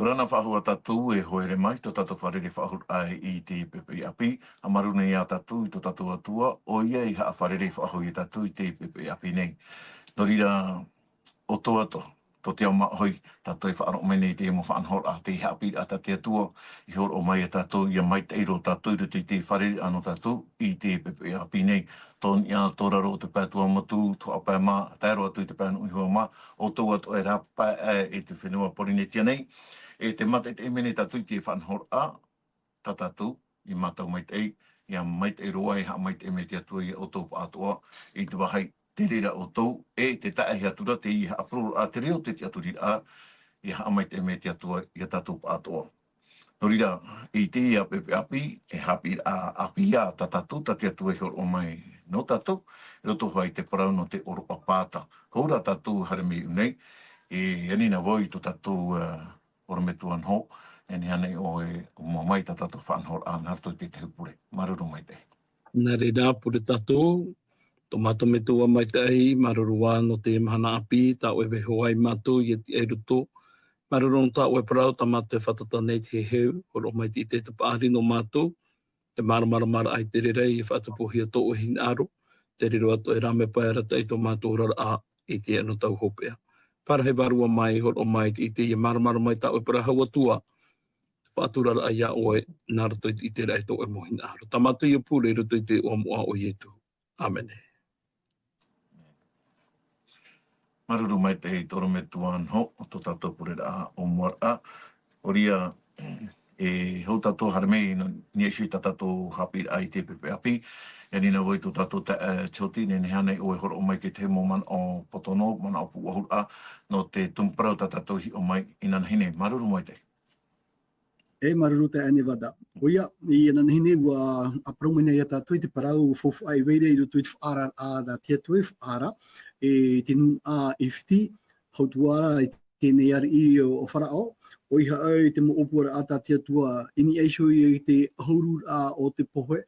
Rana whahua tatu e hoere mai, tō tatu wharere whahur ai I te pepe api, a maruna I a tatu I tō tatu atua, o ia I haa wharere whahu I tatu I te pepe api nei. No rira o tō ato, tō te au mahoi, tatu e whaaro mai nei te mo whaanhor a te hapi a te atua, I hor o mai a tatu, ia mai te iro tatu, I te wharere ano tatu, I te pepe api nei. Tōn ia tōraro o te pētua matu, tō apai mā, tēro atu I te pēnu I hua mā, o tō atu e rapa e te whenua Polinetia nei, e te mate te mene tatu I te whanhor a, ta tatu, I matau mai te ia mai te roa I ha mai te me te atua I o tō pātoa, I te wahai te rira o tō, e te tae hi atura te I ha aproro a te reo te te aturi a, I ha mai te me te atua I a tatu pātoa. No rira, I te ia pepe api, e hapi a api a ta tatu, ta te atua I hor o mai no tatu, roto hai te parau no te oro apata. Koura tatu haremi unei, e anina voi to tatu oro me tuan ho, e ni ane o e mai ta tatu whanhor a narto te te hupure. Maruru mai te. Nā re rā pure tatu, tō mato me tua mai te ai, maruru wā no te mahana api, tā oe weho ai mātou I te eruto. Maruru no tā oe parau, tā mātou e whatata nei te heu, oro mai te te paari no mātou, te mara ai te rerei, e whatapohia tō o hin aro, te rero ato e rame pai ara tei tō mātou rara a, I te anu tau hopea. Parahei warua mai, oro mai I te mara mai tā oe para haua tua, whāturara ai a oe, nā rato I te rei tō e mohin aro. Tā mātou I a pūre, rato I te o mua o Ietu. Amen. Maruru mai te hei toro me tuan ho, o tō tātou purera o muara. Oria, e hau tātou harmei, no niesui tā tātou hapi ai te pepe api, e nina voi tō tātou te tioti, ne hanei o e horo o mai ke te mo man o potono, mana o puahura, no te tumparau tā tātou hi o mai inanahine. Maruru mai te. E maruru te ane wada. Oia, I inanahine wa apromene ia tātou I te parau fofu ai weire I roto I te whaara a da tia tue whaara, e te nun a ifiti, hautuara I tēnei ari I o wharao, o iha au te mo opuara a tā tia tua ini eisho I te haurur a o te pohe,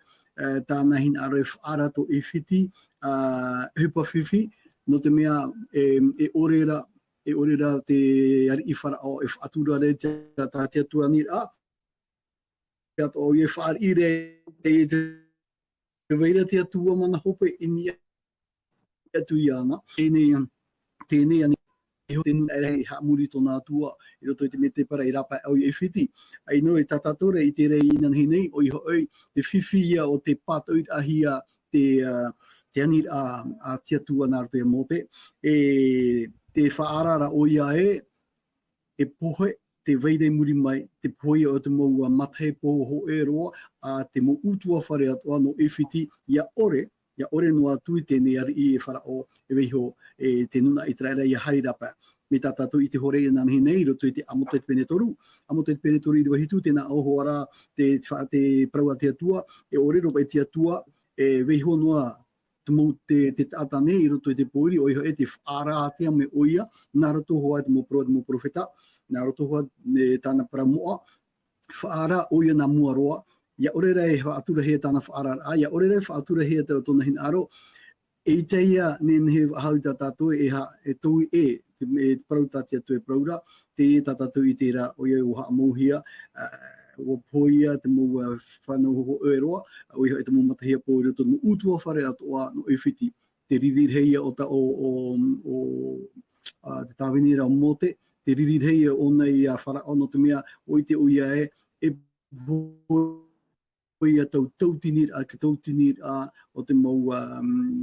tāna hin aro e whaara to ifiti, hupa whiwhi, no te mea e orera te ari I wharao e whaatura re tā tia tua nir a, Ato o ie whaar I re te weira te atua mana hope ini atu I ana. Tēnei ane e ho tēnei rei ha muri tōna atua I roto I te me te para I rapa au I whiti. Ai no e tatatore I te rei inanhinei o iho oi te whiwhia o te pātau ahia te anir a te atua nā roto I a mote. E te whaarara o ia e pohe te veire muri mai, te poia o te maua matahe po ho e roa, a te mo utua whare atua no whiti, ia ore no atu I tēnei ari I e wharao e weiho e te nuna I traera I a harirapa. Me tātātou I te hore I nānehi nei, roto I te amotet penetoru. Amotet penetoru I wahitu, tēnā oho ara te praua te atua, e ore ropa I te atua, e weiho noa te tātane I roto I te poiri, o iho e te whaara atea me oia, nā roto hoa te mo proa, te mo profeta, nā roto hoa tāna paramoa, whaara oia nā mua roa, ia orera e whaatura hea tāna whaara a, ia orera e whaatura hea tōna hin aro, e teia nehe hau tā tātou e tōi te parau tātia tue praura, te tātou I tērā oia o haa mouhia, o poia te mo whanau ho e roa, o iho e te mo matahia po I roto no utua whare atoa no whiti, te ririreia o te tāwenira o mote, te ririreia o nei a wharao no te mea o I te uia e ia tau tautinir a o te mau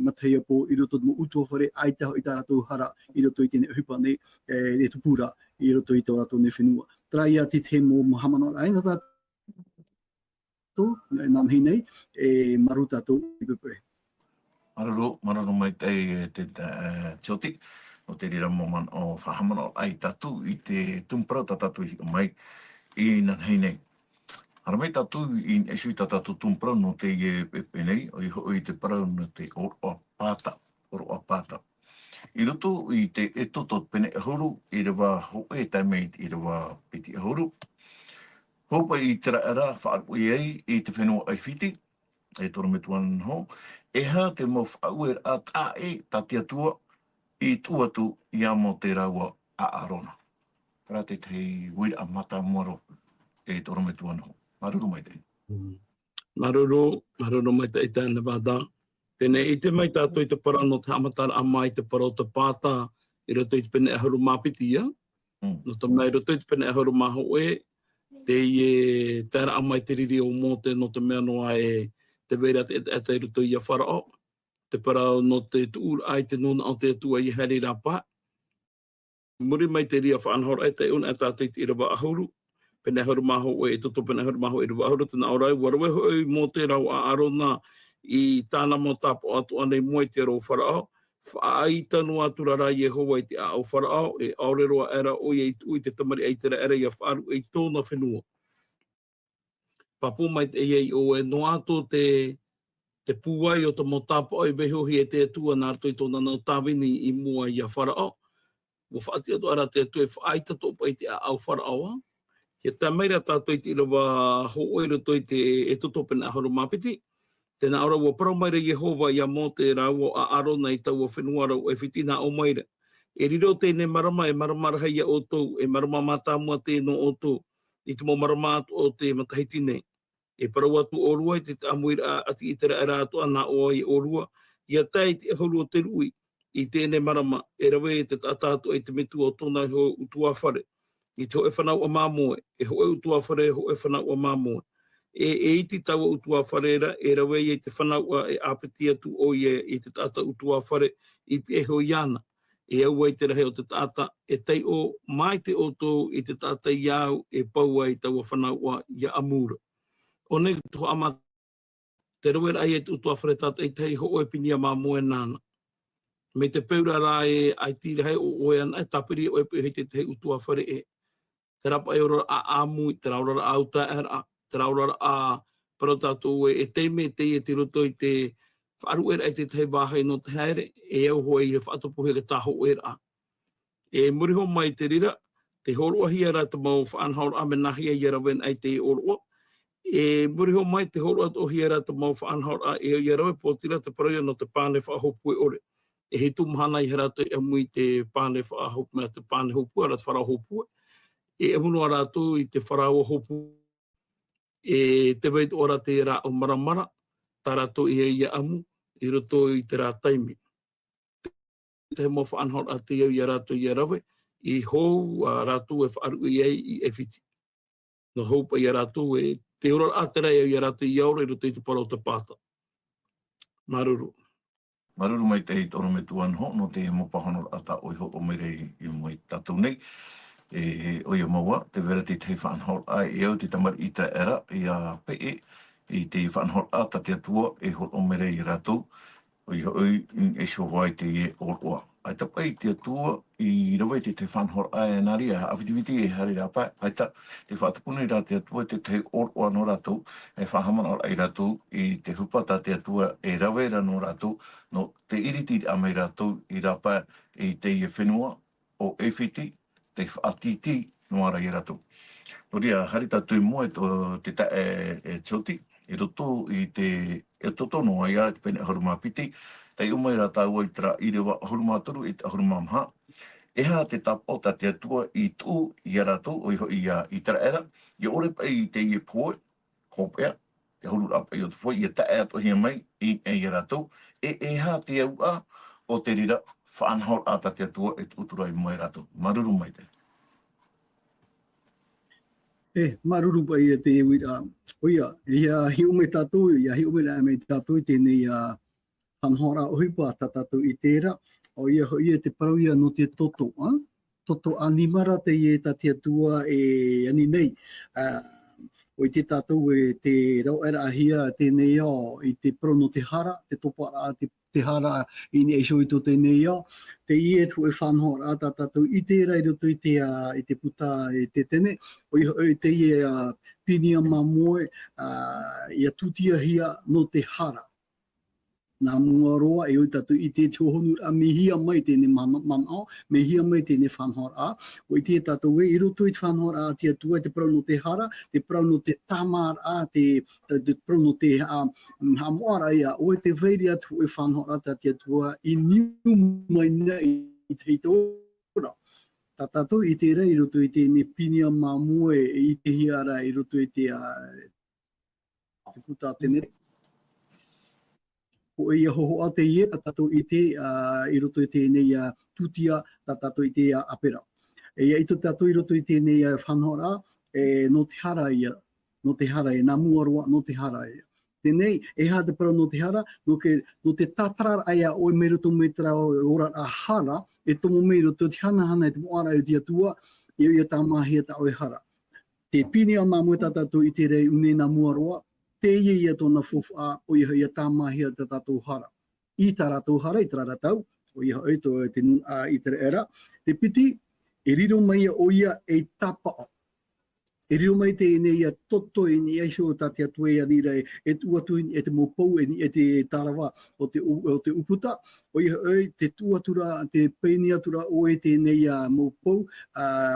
matahia po I roto mo utua whare ai taho I tā rātou hara I roto I tēne hupa nei e tupura I roto I tō rātou ne whenua. Trai a te mo Mohamana ai na tātou nāmhi nei e maru tātou I pepe. Maruru mai te tioti, o te rira moman o whahamana ai tatu I te tumparau tatu I mai I nanhei nei. Ara mai tatu I esui tatu tumparau no te ie pepe nei, o I te parau no te oro apata. I roto I te etoto pene ahuru, I rewa ho e taimei I rewa piti ahuru. Hopa I te raera whaaru I te whenua ai whiti, e toro me tuan ho, e ha te mo whauer a tā te atua I tuatu I amo te raua a arona. para te wira a mata moro e toro me tuano. Maruru mai te. Maruru mai te ita Nevada. Tēnei i te mai tātou i te parano te amatara a mai te parao te pāta i roto i te pene e haru māpiti ia. No te mai roto i te pene e haru maho e te i e tēra a mai te riri o mō te no te mea noa e te vera te eta i roto i a wharao. Te parao no te tuur ai te nuna o te atua i heri rapa. Muri mai te ria whaanhora e te una e tātou i te irawa ahuru. Pene haru maho e toto pene haru maho irawa ahuru tena orai. Warawe hoi mō te rau a arona i tāna mo tapo atu anei mua i te rau wharao. Whaaita no aturara Yehova i te au wharao e aoreroa era o i ui te tamari eitera era i a wharu e tōna whenua. Papu mai te iei o e no ato te puai o te mo tapo ai behohi e te atua nā rto i tōna nau tāwini i mua i a wharao. Wo whaati atu ara te atu e whaaita tōpa i te au wharaoa. He tā meira tātou i te irawa ho oiro toi te e tutopena aharu māpiti. Tēnā ora ua parau maira Yehova ia mō te rau a arona i taua whenua rau e whitina o maira. E riro tēne marama e maramara hei o tō, e marama mātāmua tēno o tō, i te mō marama atu o te matahitine. E parau atu o rua i te amuira ati i tera era atu ana o ai o rua. Ia tai te ahuru o te rui i tēne marama e rawe e te tātātu e te metu o tōna ho utua whare. I te ho e whanau a māmoe, e ho e utua whare, ho e whanau a māmoe. E iti taua utua whareira, e rawe i te whanau e apeti atu o i te tāta utua whare i pe ho iana. E au ai te rahe o te tāta, e tei o mai te o tō i te tāta iau e pau ai taua whanau i a amura. O nei tuho ama te rawe ai e te utua whare tāta i tei ho e pinia māmoe nāna. Me te peura rā e ai tira hei o oe ana, e tapiri o e pe te utua whare e. Te rapa e ora a amu, te raurara a uta era, te raurara a paratato e teime te e te roto i te wharu era e te tei wāhai no te haere, e au hoi e whaatopohe ka taho era. E muriho mai te rira, te horoa hiara te mau whaanhaura ame nahi e iarawen ai te oroa. E muriho mai te horoa o hiara te mau whaanhaura e iarawe pōtira te paraia no te pāne whaahopue ore. E he tumhana i herato e mui te pāne whaahopue, mea te pāne hopue, ara te wharahopue. E hunu aratu i te wharau hopu e te weit ora te rā o maramara, tā rato i ia amu, i roto i te rā taimi. Te mo whaanhor a te iau i rato i rawe, i hou a ratu e whaaru i ei i e whiti. No houpa i ratu e te ora a te rei i rato i aura i roto i te parau te pāta. Maruru. Maruru mai te hei toro me tuan ho, no te mo pahanor ata oi ho o merei i moi tatou nei. E o ia maua, te vera te tei whaanhor ai e au te tamari i te era i a pee i te whaanhor a ta te atua e hor o mere i ratou o ia oi e sio wai te e oroa. Ai tapai te atua i rawe te whaanhor ai e nari a awhitiviti e hari rapa ai ta te whaatapuna i rā te atua te te oroa no ratou e whahamana ai ratou i te hupata te atua e rawe ra no ratou no te iriti a mai ratou i rapa i te e whenua o e whiti te whaatiti no ara i ratou. No ria, hari tātou i mua te ta e toti, i roto i te e totono ai a te pene ahurumā piti, tei umai rā tāua i tera i rewa ahurumā toru i te ahurumā mha. Eha te tapo ta te atua i tū i a ratou o i tera era, i ore pai i te i e pōe, hopea, te huru rapa i o te pōe, i a ta e ato hia mai i a ratou, eha te au a o te rira whaanhor a ta te atua e utura i mai ratou. Maruru mai te. Maruru pai e te wira. Oia, ia hi ume tātou, ia hi ume rā me tātou i tēnei whanhora ohipa tā tātou i tērā. O ia hoi e te parau ia no te toto. Toto animara te i e tā te atua e ani nei. O i te tātou e te rau era ahia tēnei o i te pro no te hara, te topa rā te hara i ni eisho i tō tēnei o. Te i e tu e whanhora tā tātou i tērā i roto i te puta e te tene. O i te i e pinia mamoe i a tutia hia no te hara. Nā mua roa e oi tātou i te tōhonu a me hia mai tēne mamao, me hia mai tēne whanhora. O i te tātou e i roto i te whanhora a te atua, te parau no te hara, te parau no te tamara, te parau no te hamoara ia. O i te veiri atu e whanhora ta te atua i niu mai nei i te tora. Tā tātou I te rei roto I te ne pinia mamue I te hiara I roto I te puta tene. Ko ia hoho a te ie, tā tātou I te I roto I te nei tutia, tā tātou I te apera. Ia I tō tātou I roto I te nei whanhora, no te hara ia, no te hara ia, nā muaroa no te hara ia. Tēnei, hā te parau no te hara, no te tātara aia oi me roto me tera ora a hara, tomo me roto te hana te moara I te atua, ia tā mahia tā oi hara. Te pini a mamua tā tātou I te rei une nā muaroa, te ia tōna fofa o ia tā mahia tā tātou hara. I tā rātou hara, I tā rātou, o ia oi tō te nun I te era. Te piti, riro mai o ia tapao. Riro mai te nei toto ni aisho tā te atuea ni rei, tuatu ni te mopou ni te tarawa o te uputa. O ia oi te tuatura, te peini atura o te nei mopou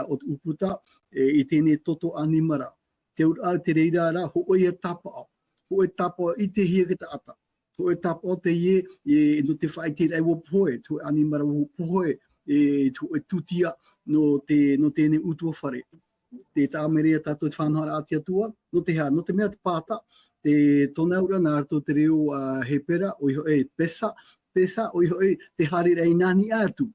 o te uputa, I te nei toto animara. Te ura te reirara, ho o ia tapao. Ho e tapao I te hia ki te ata. Ho e tapao te ie, no te whai te rei wopoe, tu animara wopoe, tu e tutia no te ne utua whare. Te tāmerea tātou te whanhara ati atua, no te mea te pāta, te tōna ura nā rato te reo he pera, o iho pesa, o iho te hari rei nani atu.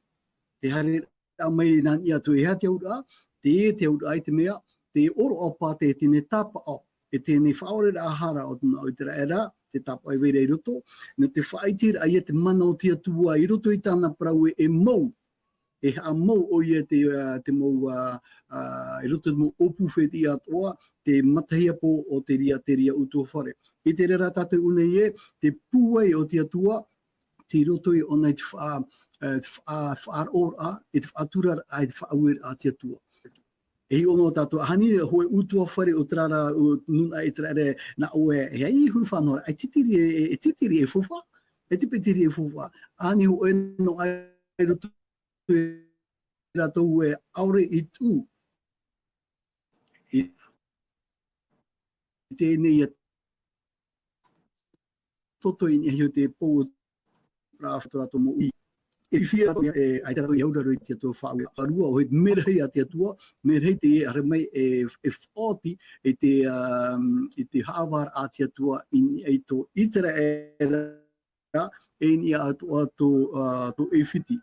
Te hari rei mai nani atu hea te ura, te ura I te mea, te oro o pāte e tēne tapa o, e tēne whaore rā hara o te era, te tapa I weirei roto, na te whaitira ai te mana o te atua I roto I tāna parau e mau, e ha mau o ia te mau I roto mo opu wheti atoa, te matahia po o te ria utua whare. I te rera tātou une te pūai o te atua, te roto I ona I te whaarora, e te whaatura ai te whaauer a te atua. E ono tātou, hani hoe utua whare o trara, nuna e trare, na oe, hei hui whanora, e titiri e fufa, e tipetiri e fufa, hani hoe no ai roto ratou e aure I tū. I tēnei toto I heo te pō rāwhatu rato mo I. E whia ai te rato I auraro I te atua whaue. Parua o he merhei a te atua, merhei te are mai e whaoti e te hāwar a te atua I tō itera era e ni atua tō e whiti.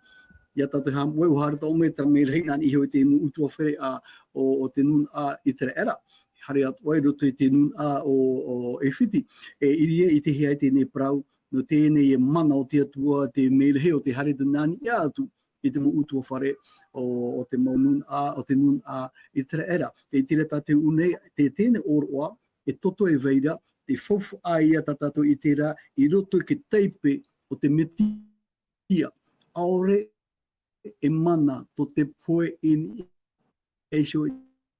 Ia tātou hā mweu harata o me tā merhei nani heo te mu utua where o te nun I te era. Hare atua I roto I te nun o e whiti. E irie I te hea te ne prau, no tēnei e mana o te atua, te merhei o te hare tu nani ia atu I te mu utua whare o te nun I te era. Te tira tātou unei, te tēne oroa, e toto e veira, te whauwha aia tātou I tera, I roto ke teipe o te metia. Aore e mana to te poe in e sho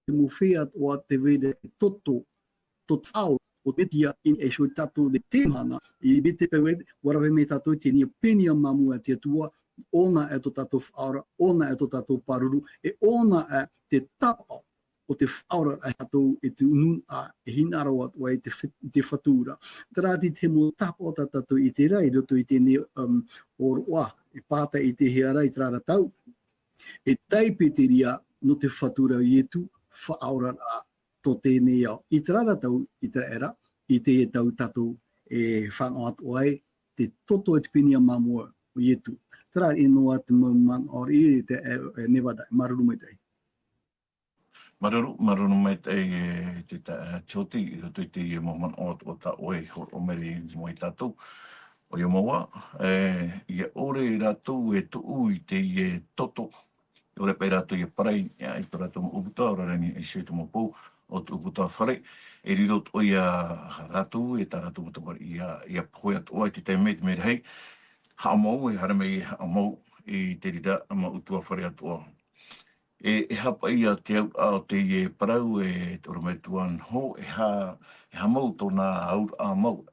te mowhea o te vere toto to tau o te tia in e sho tato de te mana I bete pewe warawe me tato te nia penia mamua te atua ona e to tato whaora, ona e to tato paruru e ona e te tapa o te whaora e tato e te unun e hinaro atua e te whatura. Tarati te mo tapa o tato I te rai roto I te ne oroa e pāta I te heara I trara tau. E taipeteria no te whatura I etu, whaora a to tēnei au. I trara tau I te era, I te tau tatou e whanau atu ai, te toto e te pinia mamua o I etu. Trara inoa te man ori te Nevada, maruru mai tei. Maruru mai tei te tioti, I tui te mo man o ta oe o meri mo I tātou. O ia maua, ia ore rātou e tuu I te toto, I ore pei rātou I parai, I tō rātou mo uputa, ora rangi e shui mo pou, o tu uputa whare, e rirot o ia rātou, e tā rātou utapari, ia poe atua I te teimei, te mei hei, ha mau, e hara mei ha mau, I te rida, ama utua whare atua. E hapa ia te au te parau, e tōra mai tuan ho, e ha mau tōna aur a mau,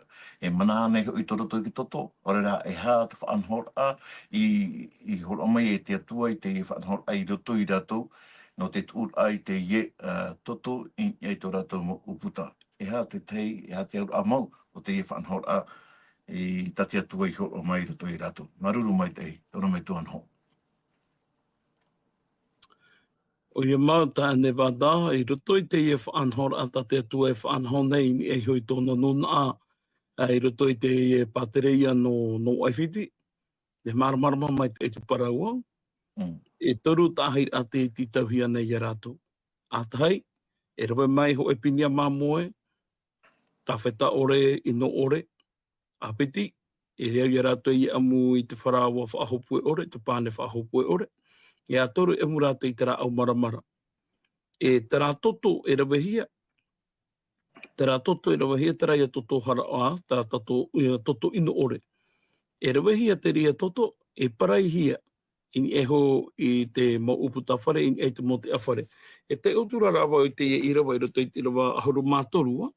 e mana nei I tō roto I ki toto, ora rā e hā te whaanhora I hora mai e te atua I te whaanhora I roto I rātou, no te tūr ai te toto I tō rātou mo uputa. E hā te tei, e hā te aur a mau o te whaanhora I tati atua I hora mai roto I rātou. Maruru mai tei, tōra mai tuan ho. O ia mau ta ne wada, i roto i te e whaanhor ata te atua e whaanhor nei ni e hoi tōna nuna a, i roto i te e patereia no aifiti, e maramarama mai te paraua, e toru tahir a te tauhia nei e rato. A tahai, e rawe mai ho e pinia mamoe, ta wheta ore i no ore, a piti, e reo i rato i amu i te wharawa whaahopue ore, te pāne whaahopue ore, e a toru e murato i te rā au maramara. E te rā toto e rawehia, te rā toto e rawehia, te rā ia toto hara te rā toto ino ore. E rawehia te ria toto, e paraihia, in eho i te mo uputa whare, in e te mo te awhare. E te utura rawa i te i rawa, i roto i te rawa ahuru mātorua,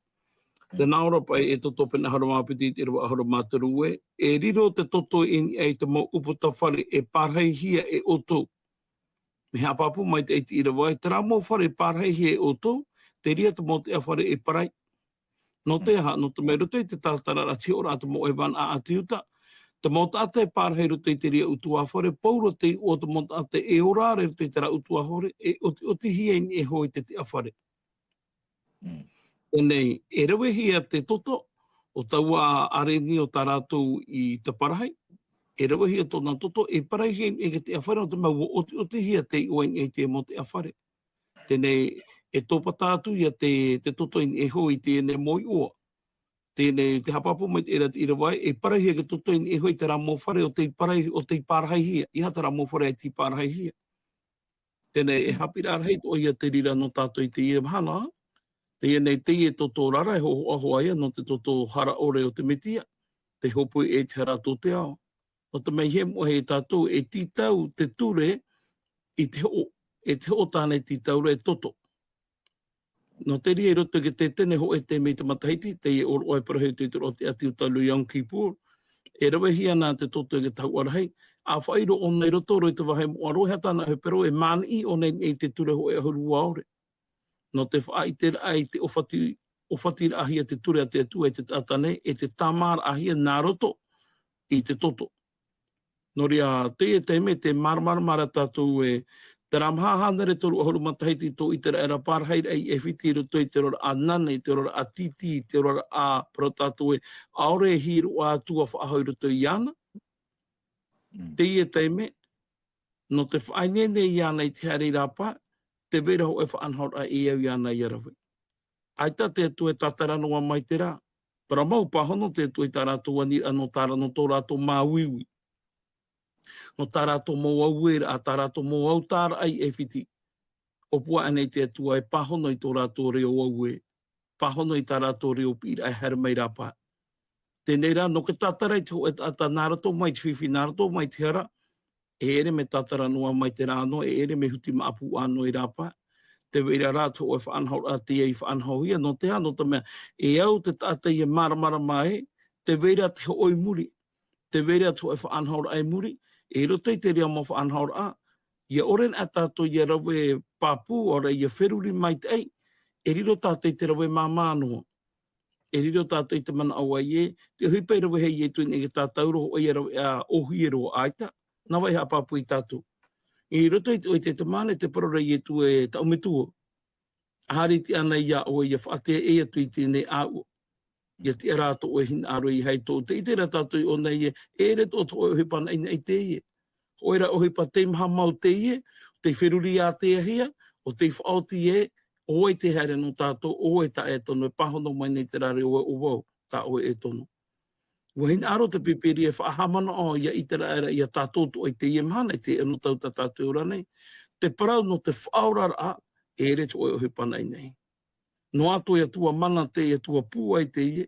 te naora pai e toto pena ahuru māpiti i te rawa ahuru mātorua, e riro te toto in e te mo uputa whare, e paraihia e oto. Me hapapu mai te i rawa, te rā mō whare paraihia e oto, te ria te mo te awhare e parai. No te aha, no te mei roto i te tātara rati ora ata mo e wan a atiuta, te mota ate e pārhei roto i te ria utua whare, pauro te o te mota ate e orare roto i te ra utua whare, e o te hia in e hoi te a whare. Nei, e rawehia te toto, o taua areni o tā rātou i te parahai, e rawehia tōna toto, e parahia in e te a whare, o te mau o te hia te oin e te mo te a whare. Tēnei, e tōpa tātu ia te toto in e hoi te ne moi ua. Tēnei, te hapapu mai te era te irawai, e parahia ke toto in e hoi te rā mō whare o te pārahai hia. Iha te rā mō whare ai te pārahai hia. Tēnei, e hapira rei o ia te rira no tātou i te ia mahana. Tēnei, te ia toto rara e ho aho aia no te toto hara ore o te mitia. Te hopu e te hara tō te ao. No te mei he mo he tātou e titau te ture i te ho. E te ho tāne titau re toto. No te ria roto ke te tene ho e te mei te matahiti, te e oro oi parahei te o te ati o talu Yom Kippur, e rawehia nā te toto e ke tau arahei, a whairo o nei roto roi te wahai mo aroha tāna he pero e mani o nei e te ture ho e ahuru aore. No te whaai te rai te ofati ahia te ture a te atua e te tātane, e te tamar ahia nā roto i te toto. No ria te me te marmara tātou e te ramhahana re toru ahuru matahiti tō i te ra pārhai rei e whiti roto i te rora a nana, i te rora a titi, i te rora a protātou e aore e hiro a tua whaahau roto i ana. Te ia te me, no te whainene i ana i te hari rapa, te vera ho e whaanhaur a i au i ana i arawe. Aita te atu e tataranoa mai te rā. Para mau pahono te atu e tā rātou ani anō tā rātou tō rātou māwiwi. No tā rātou mō auera, a tā rātou mō au tāra ai e whiti. O pua anei te atua e pahono i tō rātou reo aue. Pahono i tā rātou reo pira e hara mai rāpā. Tēnei rā, no ke tātara i te ho e tā nārato mai te whiwhi nārato mai te hara, e ere me tātara noa mai te rāno, e ere me huti maapu āno i rāpā. Te weira rātou e whaanhau a te ei whaanhau hia, no te hano te mea, e au te tāta i e maramara mai, te weira te oi muri, te weira te e whaanhau ai muri, e roto i te rea mo whaanhau a, ia oren a tātou i rawe pāpū, ora i wheruri mai te ei, e riro tātou i te rawe māmānoa. E riro tātou i te mana aua i e, te huipai rawe hei e tuin e ke tātou roho i rawe a ohiero aita, na wai ha pāpū i tātou. I roto i te mane te parora i e tu e taumetua. Ahari ti ana ia o ia whaatea e atu i tēnei āua. Ia te rātou o e hin aro i hei tō. Te i te rātou i o nei e re tō tō o hipa nei nei te ie. Oira o hipa te maha mau te ie, te whiruri a te ahia, o te whaoti e, o e te haere no tātou, o e ta e tono, e pahono mai nei te rare o e wau, tā o e tono. Wa hin aro te pipiri e whaahamana o ia i te raera ia tātou o i te ie mahana, i te eno tau ta tātou ora nei. Te parau no te whaurara a, e re tō o hipa nei nei. No ato ia tua mana te ia tua pū ai te ie,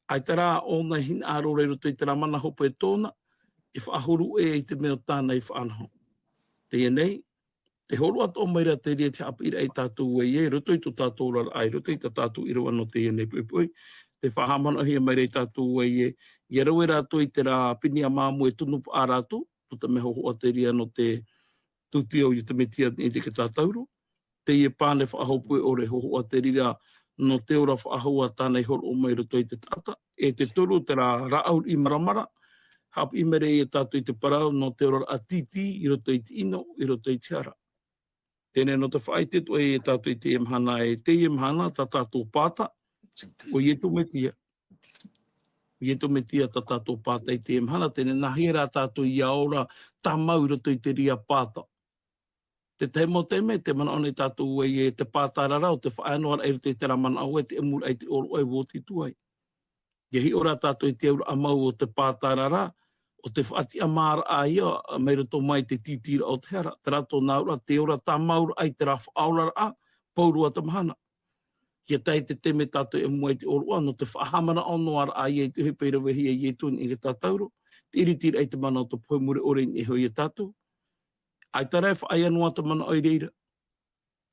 ai te rā ona hin aro reiro te rā mana hopo e tōna, e whaahuru e i te meo tāna i whaanho. Te nei, te horu ato o maira te ria te apira i tātou e ie, roto i tō tātou rara ai, roto i tā tātou irawa no te nei puipui, te whahamana hia maira i tātou e ie, ia rawe rātou i te rā pinia māmu e tunu a rātou, no te meho hoa te ria no te tūtio i te metia i te ke tātauro, te ie pāne whaahopue o re hoa te ria no te ora whaahua tānei horo o mai roto i te tata, e te turu te rā rāaur i maramara, hap i mere e tātou i te parau no te ora a titi, i roto i te ino, i roto i te ara. Tēnei no te whaai te toi e tātou i te imhana e te imhana ta tātou pāta o ietu me tia. Ietu me tia ta tātou pāta i te imhana, tēnei nahi rā tātou i aora tā maura toi te ria pāta. Te te mo te me, te mana one tātou e te pāta rara o te whaanoa e te tera mana au e te emura e te oro e wōti tuai. Ia hi ora tātou i te aura amau o te pāta rara, o te whaati amara a ia, meira tō mai te titira o te hera. Te rato naura, te ora tā maura ai te rafa aurara a, paurua ta mahana. Ia tai te teme tātou e mua i te orua, no te whahamana onoara a ia i te hupeira wehi e ietun i ke tātauro, te iritira ai te mana o te poimure orein e hoi e tātou. Ai tarai whaai anua ta mana oi reira.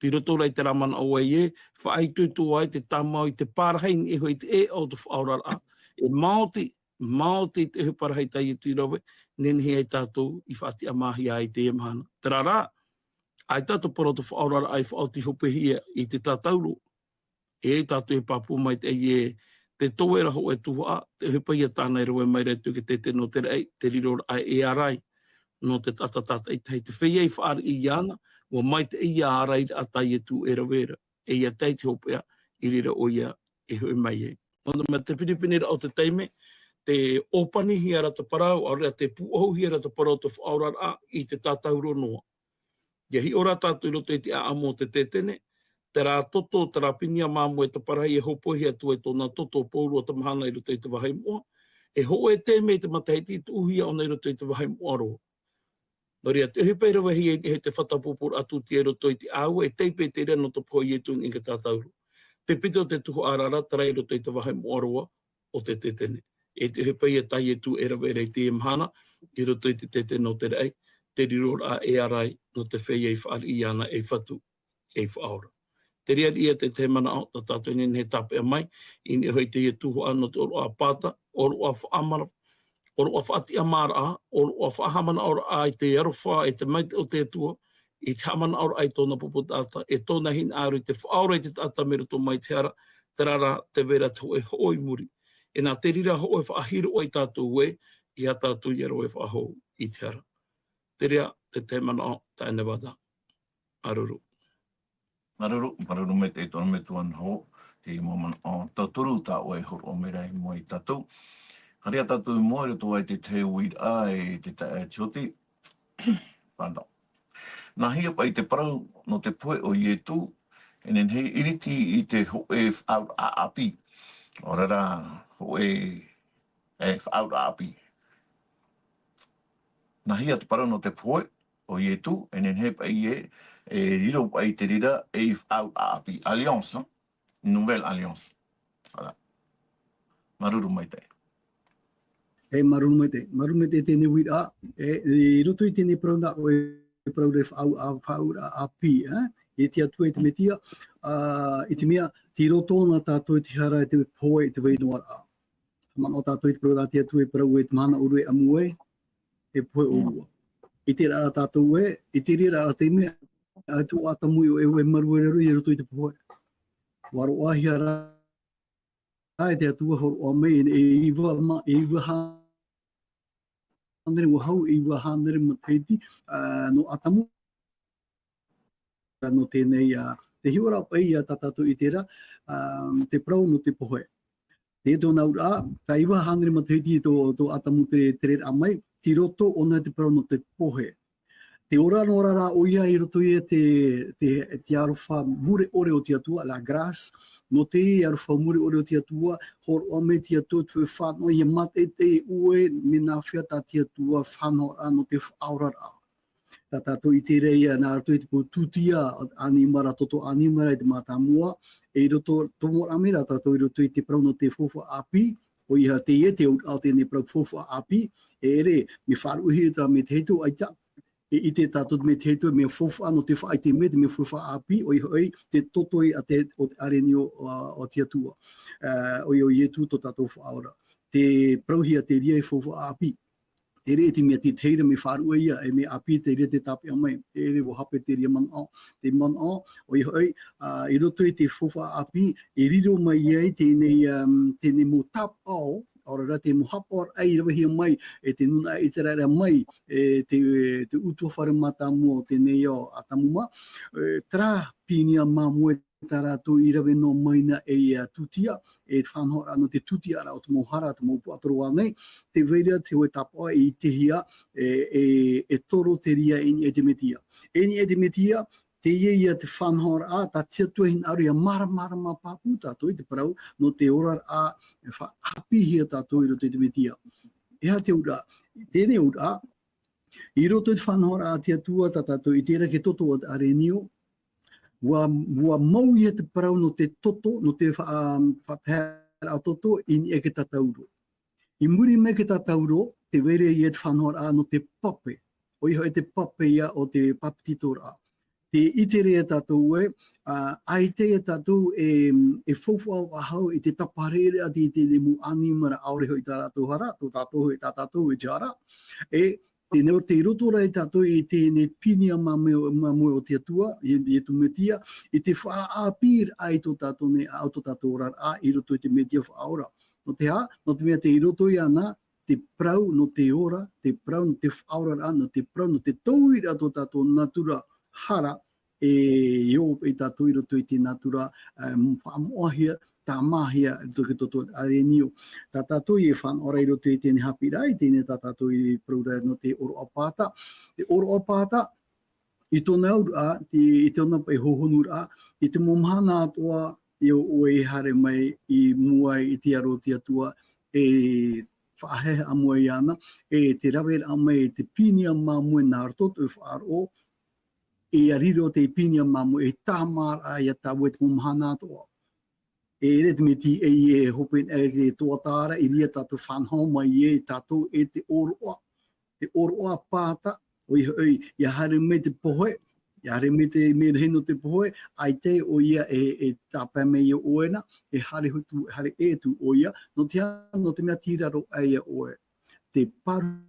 Te rotora i te ramana o e, whaai tuitu ai te tamau i te pārhain e hoi te e o te whaurara a. E Māoti te huparahai tai e tui rawe, nenhi ai tātou i whaati a mahi ai te emhana. Te rara, ai tātou poro te whaorara ai whaoti hopehia i te tātauro. E tātou e papu mai te te tōera ho e tuha, te hupahia tānei rawe mai rei tuke te no te rei, te rirora ai e arai, no te tatatata i tai te wheiei whaari i iana, wa mai te i arai a tai e tu e rawera, e ia tai te hopea i rira o ia e hoi mai e. Ono me te pinipinira o te teime, te opani hiara te parau, a rea te puohu hiara te parau te whaorara i te tātauro noa. Ia hi ora tātou roto i te amo te tetene, te rā toto, te rā pinia māmu e te parai e hopohi atu e tōna toto pōrua te mahana i roto i te wahai mua, e ho e te me te mataiti te uhia o nei roto i te wahai mua roa. No rea te hupeira wahi e te whatapupur atu te roto i te au, e teipe te reno te pōi e tūn i ke tātauro. Te pito te tuho arara, te rai roto i te wahai mua roa o te tetene. E te hepai e tai e tu e rawe rei te imhana, i roto i te tete no te rei, te rirora a e arai no te whei e whaari i ana e whatu e whaora. Te rea ia te mana au, ta tātou nene he tape a mai, i ni hoi te e tuho ano te oro a pāta, oro a whaamara, oro a whaati amara a, oro a whahamana ora a i te arofa, e te maite o te tua, i te hamana ora ai tōna pupu tāta, e tōna hin aru i te whaora i te tāta mera tō mai te hara, te rara te vera te hoi muri. E nā te rira ho e whaahiro o i tātou e, i a tātou i aro e whaahou i te ara. Te rea, te mana o, ta ene wada. Aruru. Maruru me te tonu me tuan ho, te moman o tauturu tā o e horo o merei mo i tātou. Haria tātou i moere tō ai te te uid a e te tae tioti. Pardon. Nā hia pa i te parau no te poe o ietu, enen hei iriti i te ho e whaau a api. Orara, ho e whaau a api. Nā hia te parau no te poe o ietu, enen hei pa i riro pa i te rira e whaau a api. Alliance, no? Nouvelle Alliance. Voilà. Maruru mai te. E maruru mai te. Maruru mai te tēne wira. I roto i tēne parau na o e parau re whaau a api. E te atua i te metia. I te mea, ti roto na tātou i te hara i te poe i te wainoara a. Man o tātou i te parau na te atua i parau i te mana uru e amue, e poe urua. I te rara tātou i te rira a te mea, a tu atamui o e maru e reru i roto i te poe. Waro ahi ara e te atua horo o mei e iwa handere o hau, e iwa handere mateiti no atamu. No tēnei te hiora pai a tātou i tera, te prau no te pohe. Te tō naura, ka iwa handere mateiti tō atamu te rera amai, ti roto ona te prau no te pohe. Te ora no rara o ia i roto ia te arofa mure ore o te atua, la grâce, no te arofa mure ore o te atua, hor o me te atua tue whano, i mate te ue, me nā whiata te atua whano no te whaurara. Tā tātou i te reia nā rato i te tutia animara, toto animara i te mātamua, e roto tomo amira tātou i roto i te prau no te fofa api, o iha te e te au tēne prau fofa api, e re, me wharuhi tra me te heitu aita, i te tātou me te heitu, me fofa no te whaai te me fofa api, o iha oi te totoi a te areni o te atua, o i etu to tātou whaora. Te prauhia te ria i fofa api, e re te mea te teira me wharua ia, e me api te rea te tape amai, e re wo hape te rea manao. Te manao, o i hoi, i roto i te fofa api, e riro mai iei tēnei mo tap au, ora te muhapor ai rahi mai e te nuna i te rara mai te utua wharamata mua te neo atamuma tra pinia mamue tarato i rawe no maina e tutia e whanhora no te tutia ra o te mohara te mopu atoroa nei te veira te hoe tapoa i te hia e toro te ria eni e te metia te ia te whanhora a ta tia tuahin aria mara ma papu tātou i te parau no te orar a hapihia tātou i roto i te metia. Eha te ura, tēnei ura, i roto i te whanhora a tia tua tātou i tēra ke toto o te arenio, Wa mau ia te parau no te toto, no te whapehara a toto i e ke tatauro. I muri me ke tatauro, te were ia te whanhora no te pape. O iho e te pape ia o te papititora. Te itere e tātou ai te e tātou e whawha wahau i te taparere a te mu animara aore hoi tā rātou hara, tō tātou e tā tātou e jara. Te neo te rotora e tātou i tēne pinia mamue o te atua, i tu metia, i te whaapir ai tō tātou ne au tō tātou rar a i roto i te metia whaora. No te ha, no te mea te i roto i ana, te prau no te ora, te prau no te whaora ra, no te prau no te tauira tō tātou natura hara, e o i tātou i roto i te natura whaamoahia, tā mahia to ke toto arenio. Tā tātou i e whanora i roto i tēne hapirai, tēne tā tātou i praura no te oro apata. Te oro apata, i tōna ura, i tōna pai hohonura, i te momhana atoa, i o e hare mai i muai i te aro te atua, e whaheha amua i ana, e te rawera amai te pinia mamue nā roto i whaaro, e ariro te pinia mamue e tāmara i a tāwe te momhana atoa. E re te meti e hopen e te tuatara i ria tātou whanhau mai e tātou e te oroa pāta o i hare me te pohe, i hare me te merheno te pohe, ai te o ia e tāpai me i oena, e hare e tu o ia, no te mea tiraro ai oe, te parura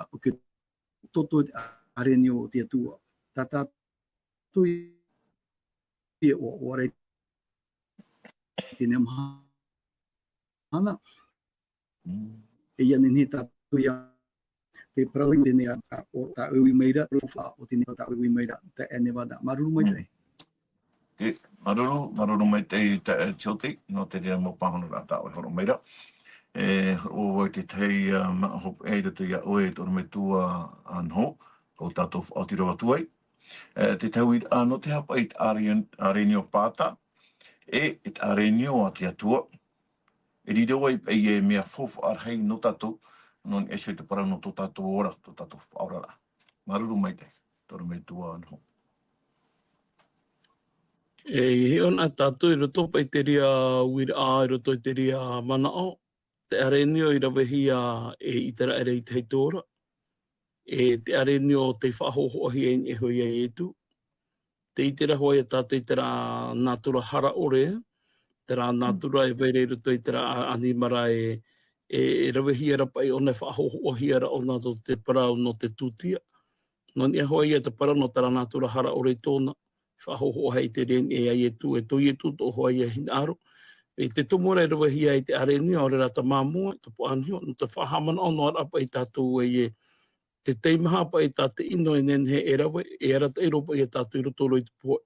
o ke toto arenio o te atua. Tā tātou i o rei tēnei mahana. E ia nene tātou ia te parau tēnei o tā ui meira, o tēnei o tā ui meira, te e nevada. Maruru mai tei. Maruru mai tei te tiote, no te rea mo pahonu rā tā oi horo meira. O te tei hop e te ia oe tōru me tua anho, o tātou Aotearoa tuai. Te tau i no te hapa i arenio pāta, e te arenio a te atua. E riro ai e mea fofu arhei no tātou, non e te parau no tō tātou ora, tō tātou whaorara. Maruru mai te, tōru me tua anho. E he ona tātou i roto pai te ria uira a, i roto i te ria manao, te arenio i rawehia e itara ere i te heitora, e te arenio te whahohoahi e hoi e etu, te itera hoi a tātou i tera natura hara ore, tera natura e veire i roto i tera animara e rawehia rapa i one whahohoahi ara o nā te parau no te tutia. No ni hoi e te parau no tera natura hara ore tōna, whahohoahi te ren e ai e tu tō hoi e hinaro. E te tumura e rawehia i te arenio, ore rata māmua, te poanhio, no te whahamana o noa rapa i tātou e te teimaha pa i tātou ino e nenhe e rawe, e arata i ropa i tātou i roto roi te poe.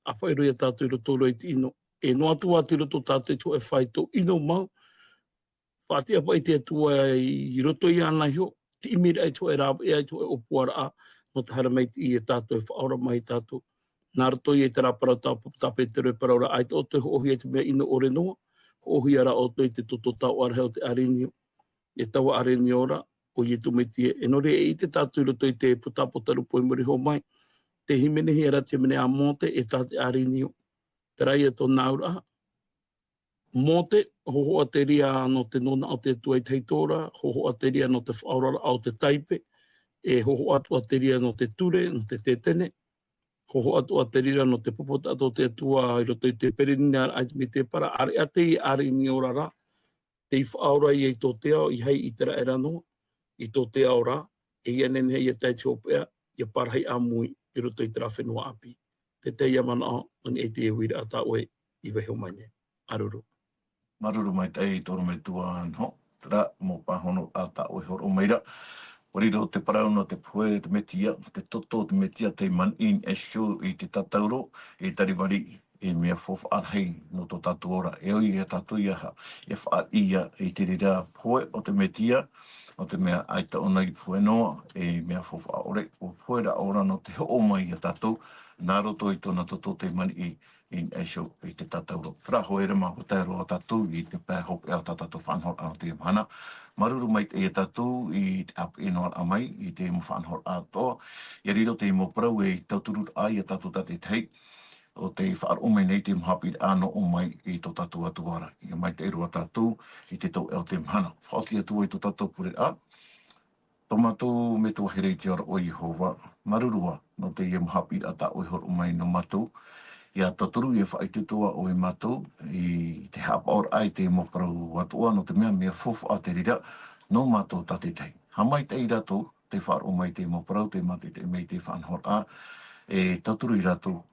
Apa i roi a tātou i roto roi te ino. E no atua te roto tātou i tō e whai tō ino mau. Whātia pa i te atua i roto i ana hio, te imira i tō e rāwa, e tō e opuara a, no te haramai i e tātou e whaora mai tātou. Nā roto i e te rāpara tāpe te roi paraura, ai tō te hohi e te mea ino ore noa, hohi ara o tō i te toto tau arheo te arenio, e tau arenio ora, o i e tumetie. E nore e i te tātou i roto i te putapota rupo i muriho mai, te himene hi ara te mene a mote e tāte arenio. Te rai e tō naura. Mote, hoho a te ria no te nona o te tua i teitora, hoho a te ria no te whaurara au te taipe, e hoho atu a te ria no te ture, no te tetene, hoho atu a te ria no te popota ato te tua i roto i te perenina ai me te para, are a te i arenio rara, te i whaura i tō te ao, i hei i tera era noa, i tō te ao rā, e ia nene hei e tai te opea, i a parahei amui i roto i tera whenua api. Te te ia mana o, nani e te e wira a tā oe i weho mai ne. Aruru. maruru mai tei toro me tua anho, tra mo pahono a ta o horo meira. Wariro te parau no te pue, te metia, te toto, te metia te man in esho i te tatauro, e tariwari e mea fofa arhei no to tatu ora. E oi e tatu iaha, e wha ia i te rira pue o te metia, o te mea aita ona i pue noa, e mea fofa ore, o pue ra ora no te ho mai i tatu, nā roto i tōna toto te mani in esho i te tatauro. Tra hoere ma ko te roa tatu i te pē hope au tatato whanhor au te mana. Maruru mai te e tatu i te ap inoa amai i te mo whanhor a toa. I riro te mo prau e tauturu ai a tatu tate tei o te whaar ome nei te mhapi ano o mai i tō tatu atuara. I mai te erua tatu i te tau el te mhana. Whaoti atua i tō tatu pure a. Tomato me tō herei te ora o Jehova. Marurua no te ia mhapi a ta oihor o mai no matu. Ia taturu e whaitutua o e matu i te hapaor ai te mokarau atua no te mea fofu a te rira no matu ta te tei. Hamai te i rato te whaar o mai te mokarau te mati te mei te whanhor a e taturu i rato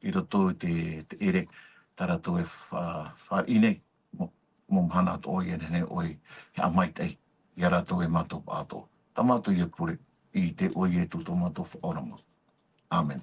i te ere ta rato e whaar inei mo mhana ato oi e nene oi he amai te i rato e matu ato. Tamatu i e kore i te oi e tu tomato whaorama. Amen.